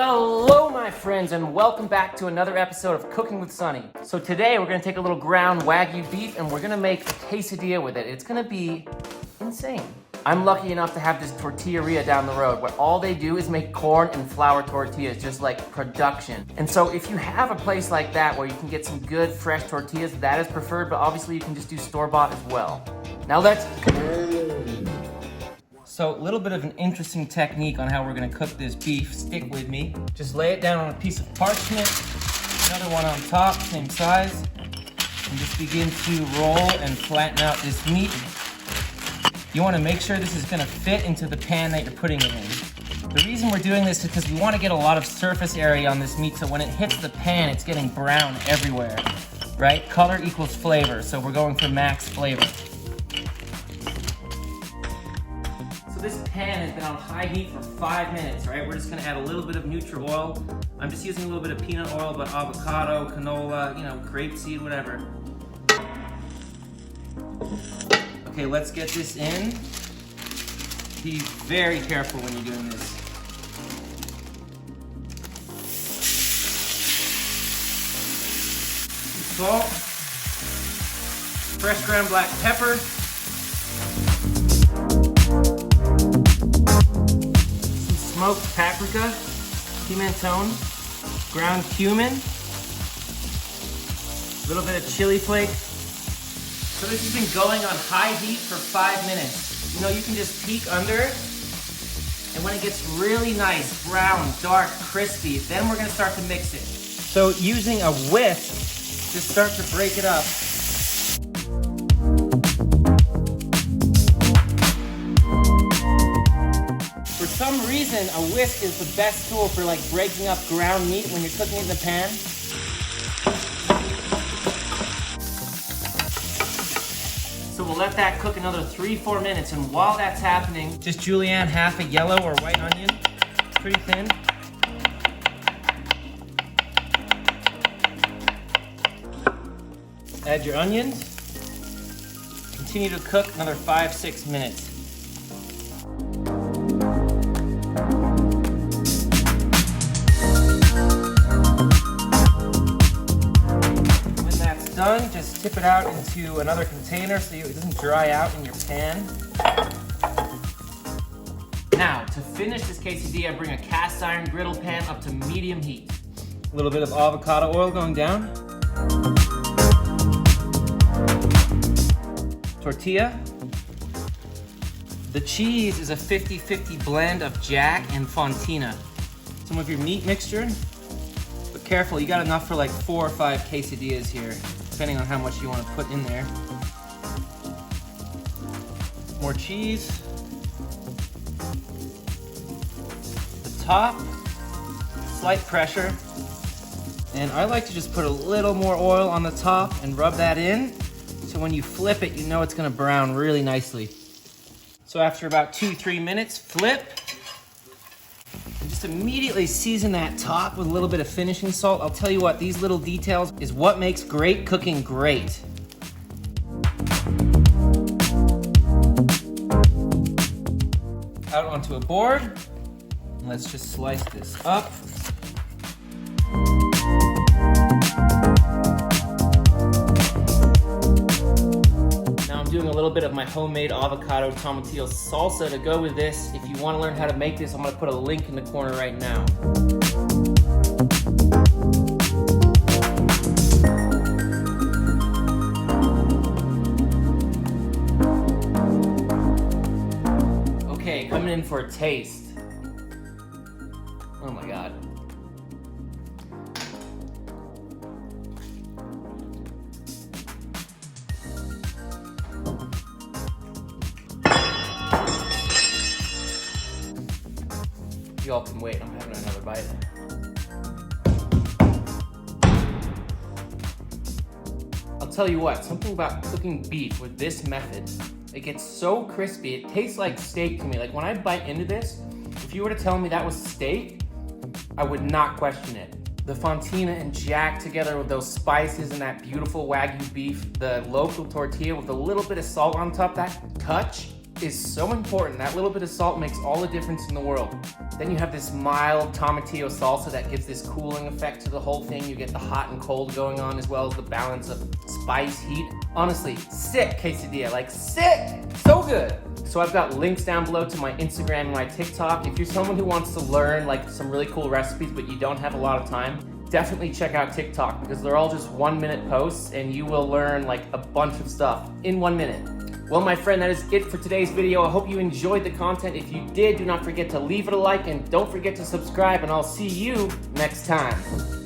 Hello my friends and welcome back to another episode of Cooking with Sonny. So today we're gonna take a little ground Wagyu beef and we're gonna make a quesadilla with it. It's gonna be insane. I'm lucky enough to have this tortilleria down the road where all they do is make corn and flour tortillas, just like production. And so if you have a place like that where you can get some good fresh tortillas, that is preferred, but obviously you can just do store-bought as well. Now let's go. So a little bit of an interesting technique on how we're gonna cook this beef. Stick with me. Just lay it down on a piece of parchment, another one on top, same size, and just begin to roll and flatten out this meat. You wanna make sure this is gonna fit into the pan that you're putting it in. The reason we're doing this is because we wanna get a lot of surface area on this meat so when it hits the pan, it's getting brown everywhere, right? Color equals flavor, so we're going for max flavor. This pan has been on high heat for 5 minutes, right? We're just gonna add a little bit of Nutri-Oil. I'm just using a little bit of peanut oil, but avocado, canola, grapeseed, whatever. Okay, let's get this in. Be very careful when you're doing this. Salt, fresh ground black pepper, smoked paprika, pimentone, ground cumin, a little bit of chili flakes. So this has been going on high heat for 5 minutes. You can just peek under, and when it gets really nice, brown, dark, crispy, then we're gonna start to mix it. So using a whisk, just start to break it up. For some reason, a whisk is the best tool for breaking up ground meat when you're cooking it in the pan. So we'll let that cook another 3-4 minutes, and while that's happening, just julienne half a yellow or white onion, pretty thin. Add your onions. Continue to cook another 5-6 minutes. Done, just tip it out into another container so it doesn't dry out in your pan. Now, to finish this quesadilla, bring a cast iron griddle pan up to medium heat. A little bit of avocado oil going down. Tortilla. The cheese is a 50-50 blend of Jack and Fontina. Some of your meat mixture. But careful, you got enough for 4 or 5 quesadillas here, depending on how much you want to put in there. More cheese. The top, slight pressure. And I like to just put a little more oil on the top and rub that in, so when you flip it, you know it's gonna brown really nicely. So after about 2-3 minutes, flip. Just immediately season that top with a little bit of finishing salt. I'll tell you what, these little details is what makes great cooking great. Out onto a board. Let's just slice this up. Doing a little bit of my homemade avocado tomatillo salsa to go with this. If you want to learn how to make this, I'm going to put a link in the corner right now. Okay, coming in for a taste. Oh my God. Y'all can wait, I'm having another bite. I'll tell you what, something about cooking beef with this method, it gets so crispy, it tastes like steak to me. When I bite into this, if you were to tell me that was steak, I would not question it. The fontina and Jack together with those spices and that beautiful Wagyu beef, the local tortilla with a little bit of salt on top, that touch, is so important. That little bit of salt makes all the difference in the world. Then you have this mild tomatillo salsa that gives this cooling effect to the whole thing. You get the hot and cold going on as well as the balance of spice, heat. Honestly, sick quesadilla, like sick, so good. So I've got links down below to my Instagram and my TikTok. If you're someone who wants to learn like some really cool recipes but you don't have a lot of time, definitely check out TikTok because they're all just 1-minute posts and you will learn like a bunch of stuff in 1 minute. Well, my friend, that is it for today's video. I hope you enjoyed the content. If you did, do not forget to leave it a like and don't forget to subscribe, and I'll see you next time.